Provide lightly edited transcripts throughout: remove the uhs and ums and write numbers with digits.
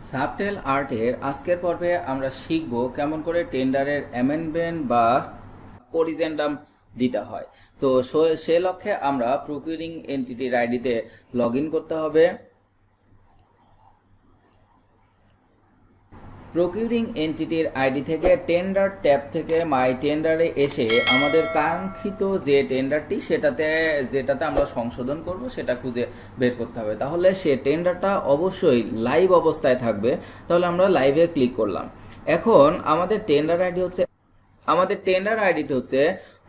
Subtle আর্টের আজকের পর্বে আমরা শিখব কেমন করে টেন্ডারের অ্যামেন্ডমেন্ট বা করিজেন্ডাম দিতে হয়। তো সে লক্ষ্যে আমরা প্রকিউরিং এন্টিটির আইডিতে লগ ইন করতে হবে। প্রকিউরিং এন্টিটির আইডি থেকে টেন্ডার ট্যাব থেকে মাই টেন্ডারে এসে আমাদের কাঙ্ক্ষিত যে টেন্ডারটি যেটাতে আমরা সংশোধন করব সেটা খুঁজে বের করতে হবে। তাহলে সে টেন্ডারটা অবশ্যই লাইভ অবস্থায় থাকবে। তাহলে আমরা লাইভে ক্লিক করলাম। এখন আমাদের টেন্ডার আইডিটি হচ্ছে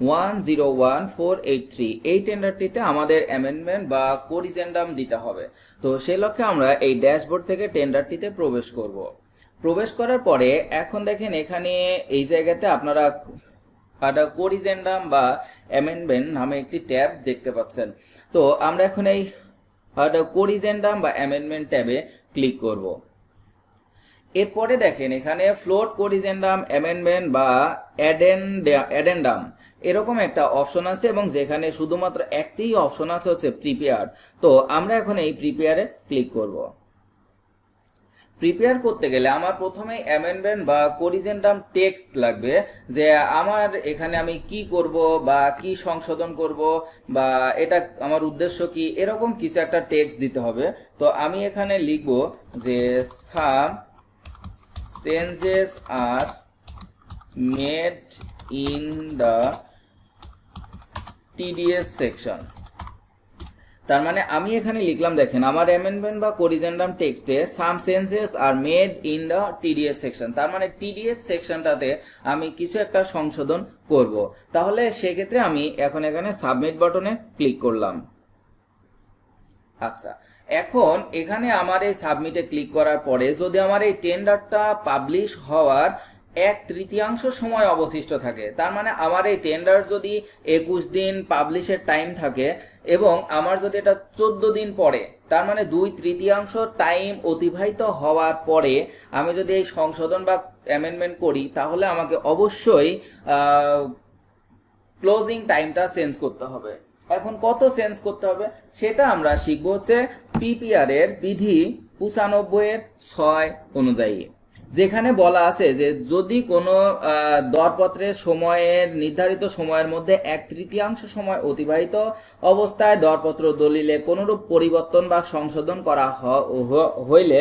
101483। এই টেন্ডারটিতে আমাদের অ্যামেন্ডমেন্ট বা করিজেন্ডাম দিতে হবে। তো সেই লক্ষ্যে আমরা এই ড্যাশবোর্ড থেকে টেন্ডারটিতে প্রবেশ করার পরে এখন দেখেন এখানে এই জায়গাতে আপনারা করিজেন্ডাম বা অ্যামেন্ডমেন্ট নামে একটি ট্যাব দেখতে পাচ্ছেন। তো আমরা এখন এই করিজেন্ডাম বা অ্যামেন্ডমেন্ট ট্যাবে ক্লিক করব। এরপরে দেখেন এখানে ফ্লোট করিজেন্ডাম অ্যামেন্ডমেন্ট বা অ্যাডেন্ডাম এরকম একটা অপশন আছে এবং যেখানে শুধুমাত্র একটিই অপশন আছে হচ্ছে প্রিপেয়ার। তো আমরা এখন এই প্রিপেয়ারে ক্লিক করব। প্রিপেয়ার করতে গেলে আমার প্রথমে অ্যামেন্ডমেন্ট বা করিজেন্ডাম টেক্সট লাগবে, যে আমার এখানে আমি কি করব বা কি সংশোধন করব বা এটা আমার উদ্দেশ্য কি, এরকম কিছু একটা টেক্সট দিতে হবে। তো আমি এখানে লিখব যে some changes are made in the TDS section. তার মানে আমি এখানে লিখলাম, দেখেন আমার অ্যামেন্ডমেন্ট বা করিজেন্ডাম টেক্সটে some changes are made in the TDS section. তার মানে টিডিএস সেকশনটাতে আমি কিছু একটা সংশোধন করব। তাহলে সেক্ষেত্রে আমি এখন এখানে সাবমিট বাটনে ক্লিক করলাম। আচ্ছা, এখন এখানে আমার এই সাবমিটে ক্লিক করার পরে যদি আমার এই টেন্ডারটা পাবলিশ হওয়ার 1/3 সময় অবশিষ্ট থাকে, তার মানে আমার এই টেন্ডার যদি 21 দিন পাবলিশের টাইম থাকে এবং আমার যদি এটা 14 দিন পরে, তার মানে 2/3 টাইম অতিবাহিত হওয়ার পরে আমি যদি এই সংশোধন বা অ্যামেন্ডমেন্ট করি, তাহলে আমাকে অবশ্যই ক্লোজিং টাইমটা চেঞ্জ করতে হবে। এখন কত চেঞ্জ করতে হবে সেটা আমরা শিখবো হচ্ছে পিপিআর এর বিধি 95(6) অনুযায়ী, যেখানে বলা আছে যে যদি কোনো দরপত্রের সময়ের নির্ধারিত সময়ের মধ্যে 1/3 সময় অতিবাহিত অবস্থায় দরপত্র দলিলে কোনরূপ পরিবর্তন বা সংশোধন করা হইলে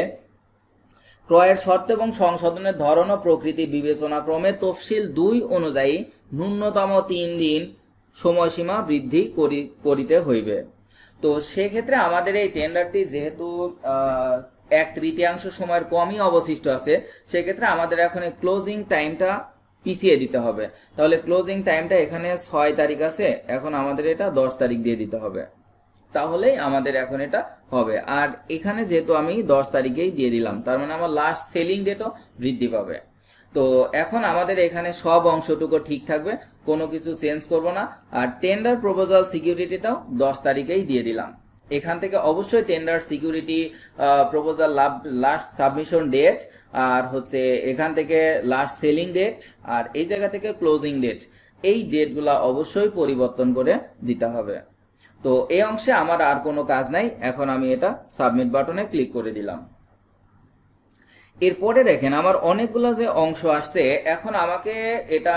ক্রয়ের শর্ত এবং সংশোধনের ধরন ও প্রকৃতি বিবেচনা ক্রমে তফসিল 2 অনুযায়ী ন্যূনতম 3 দিন সময়সীমা বৃদ্ধি করিতে হইবে। তো সেক্ষেত্রে আমাদের এই টেন্ডারটি যেহেতু 1/3 সময়ের কমই অবশিষ্ট আছে, সেক্ষেত্রে আমাদের এখন এই ক্লোজিং টাইমটা পিছিয়ে দিতে হবে। তাহলে ক্লোজিং টাইমটা এখানে 6 তারিখ আছে, এখন আমাদের এটা 10 তারিখ দিয়ে দিতে হবে। তাহলেই আমাদের এখন এটা হবে। আর এখানে যেহেতু আমি 10 তারিখেই দিয়ে দিলাম, তার মানে আমার লাস্ট সেলিং ডেটও বৃদ্ধি পাবে। তো এখন আমাদের এখানে সব অংশটুকু ঠিক থাকবে, কোনো কিছু চেঞ্জ করব না। আর টেন্ডার প্রপোজাল সিকিউরিটিটাও 10 তারিখেই দিয়ে দিলাম। এখান থেকে অবশ্যই tender security proposal last submission date, আর হচ্ছে এখান থেকে লাস্ট সেলিং ডেট, আর এই জায়গা থেকে ক্লোজিং ডেট, এই ডেটগুলো অবশ্যই পরিবর্তন করে দিতে হবে। তো এই অংশে আমার আর কোনো কাজ নাই, এখন আমি এটা সাবমিট বাটনে ক্লিক করে দিলাম। এরপরে দেখেন আমার অনেকগুলো যে অংশ আসছে, এখন আমাকে এটা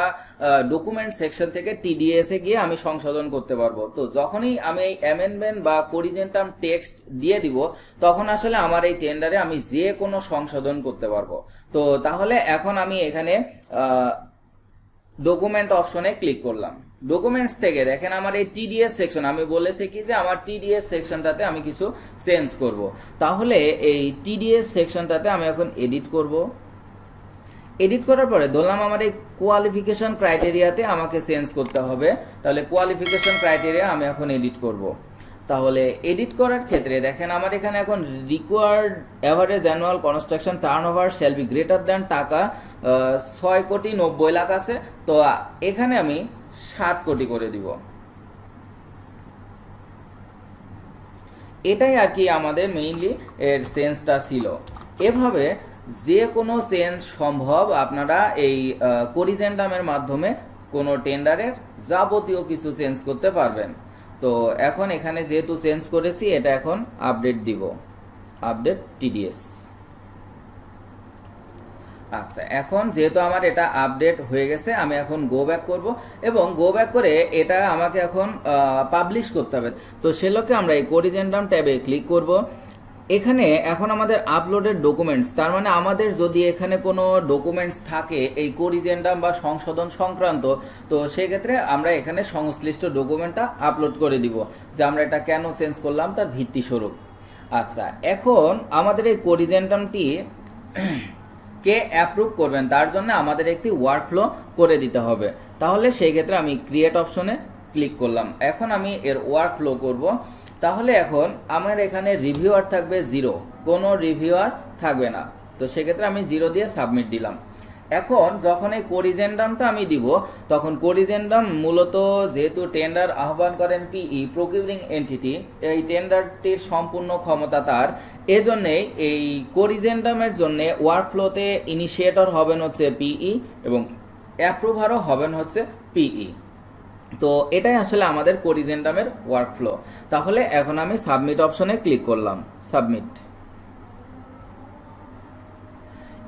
ডকুমেন্ট সেকশন থেকে টিডিএস এ গিয়ে আমি সংশোধন করতে পারবো। তো যখনই আমি এই অ্যামেন্ডমেন্ট বা করিজেন্ডাম টেক্সট দিয়ে দিব, তখন আসলে আমার এই টেন্ডারে আমি যে কোনো সংশোধন করতে পারবো। তো তাহলে এখন আমি এখানে ডকুমেন্ট অপশনে ক্লিক করলাম। ডকুমেন্টস থেকে দেখেন আমার এই টিডিএস সেকশন, আমি বলেছি কি যে আমার টিডিএস সেকশনটাতে আমি কিছু চেঞ্জ করব। তাহলে এই টিডিএস সেকশনটাতে আমি এখন এডিট করব। এডিট করার পরে ধরলাম আমার এই কোয়ালিফিকেশন ক্রাইটেরিয়াতে আমাকে চেঞ্জ করতে হবে। তাহলে কোয়ালিফিকেশন ক্রাইটেরিয়া আমি এখন এডিট করব। তাহলে এডিট করার ক্ষেত্রে দেখেন আমার এখানে এখন required average annual construction turnover shall be greater than টাকা 6,90,00,000 আছে। তো এখানে আমি 7 কোটি করে দিব। এটাই আর কি আমাদের মেইনলি এর চেঞ্জটা ছিল। এভাবে যে কোনো চেঞ্জ সম্ভব, আপনারা এই করিজেন্ডামের মাধ্যমে কোনো টেন্ডারের যাবতীয় কিছু চেঞ্জ করতে পারবেন। তো এখন এখানে যেহেতু চেঞ্জ করেছি, এটা এখন আপডেট দিব, আপডেট টিডিএস। আচ্ছা, এখন যেহেতু আমার এটা আপডেট হয়ে গেছে, আমি এখন গো ব্যাক করব এবং গো ব্যাক করে এটা আমাকে এখন পাবলিশ করতে হবে। তো সেগুলোকে আমরা এই কোরিজেন্ডাম ট্যাবে ক্লিক করব। এখানে এখন আমাদের আপলোডেড ডকুমেন্টস, তার মানে আমাদের যদি এখানে কোনো ডকুমেন্টস থাকে এই কোরিজেন্ডাম বা সংশোধন সংক্রান্ত, তো সেক্ষেত্রে আমরা এখানে সংশ্লিষ্ট ডকুমেন্টটা আপলোড করে দিব যে আমরা এটা কেন চেঞ্জ করলাম তার ভিত্তি স্বরূপ। আচ্ছা, এখন আমাদের এই কোরিজেন্ডামটি কে অ্যাপ্রুভ করবেন তার জন্য আমাদের একটি ওয়ার্কফ্লো করে দিতে হবে। তাহলে সেই ক্ষেত্রে আমি ক্রিয়েট অপশনে ক্লিক করলাম। এখন আমি এর ওয়ার্কফ্লো করব। তাহলে এখন আমার এখানে রিভিউয়ার থাকবে 0, কোনো রিভিউয়ার থাকবে না। তো সেক্ষেত্রে আমি 0 দিয়ে সাবমিট দিলাম। এখন যখন এই কোরিজেন্ডামটা আমি দিব, তখন কোরিজেন্ডাম মূলত যেহেতু টেন্ডার আহ্বান করেন পিই প্রকিউরিং এন্টিটি, এই টেন্ডারটির সম্পূর্ণ ক্ষমতা তার, এজন্যেই এই কোরিজেন্ডামের জন্য ওয়ার্কফ্লোতে ইনিশিয়েটর হবেন হচ্ছে পিই এবং অ্যাপ্রুভারও হবেন হচ্ছে পিই। তো এটাই আসলে আমাদের কোরিজেন্ডামের ওয়ার্কফ্লো। তাহলে এখন আমি সাবমিট অপশনে ক্লিক করলাম, সাবমিট।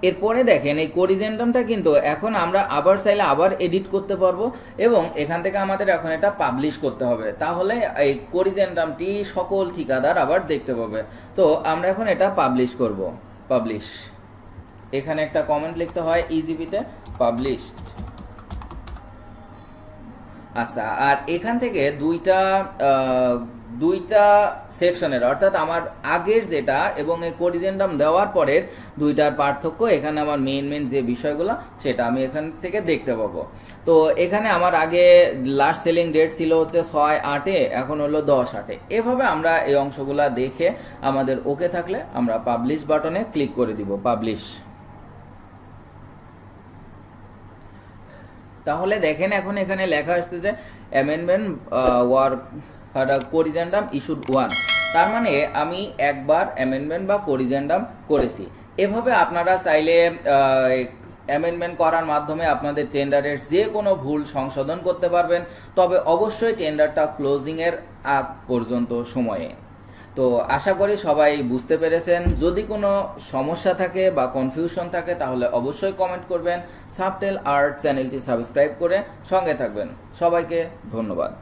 এরপরে দেখেন এই কোরিজেন্ডামটা কিন্তু এখন আমরা আবার চাইলে আবার এডিট করতে পারবো এবং এখান থেকে আমাদের এখন এটা পাবলিশ করতে হবে। তাহলে এই কোরিজেন্ডামটি সকল ঠিকাদার আবার দেখতে পাবে। তো আমরা এখন এটা পাবলিশ করব, পাবলিশ। এখানে একটা কমেন্ট লিখতে হয় ইজিপিতে, পাবলিশড। আচ্ছা, আর এখান থেকে দুইটা সেকশনের, অর্থাৎ আমার আগের যেটা এবং এই কোরিজেন্ডাম দেওয়ার পরের দুইটার পার্থক্য, এখানে আমার মেন যে বিষয়গুলো সেটা আমি এখান থেকে দেখতে পাবো। তো এখানে আমার আগে লাস্ট সেলিং ডেট ছিল হচ্ছে 6/8, এখন হলো 10/8। এভাবে আমরা এই অংশগুলা দেখে আমাদের ওকে থাকলে আমরা পাবলিশ বাটনে ক্লিক করে দিব, পাবলিশ। তাহলে দেখেন এখন এখানে লেখা আসছে যে অ্যামেন্ডমেন্ট ওয়ার্ক কোরিজেন্ডাম ইস্যুড 1, তার মানে আমি একবার অ্যামেন্ডমেন্ট বা কোরিজেন্ডাম করেছি। এভাবে আপনারা চাইলে অ্যামেন্ডমেন্ট করার মাধ্যমে আপনাদের টেন্ডারের যে কোনো ভুল সংশোধন করতে পারবেন, তবে অবশ্যই টেন্ডারটা ক্লোজিংয়ের আগ পর্যন্ত সময়ে। তো আশা করি সবাই বুঝতে পেরেছেন। যদি কোনো সমস্যা থাকে বা কনফিউশন থাকে তাহলে অবশ্যই কমেন্ট করবেন। সাবটেল আর্ট চ্যানেলটি সাবস্ক্রাইব করে সঙ্গে থাকবেন। সবাইকে ধন্যবাদ।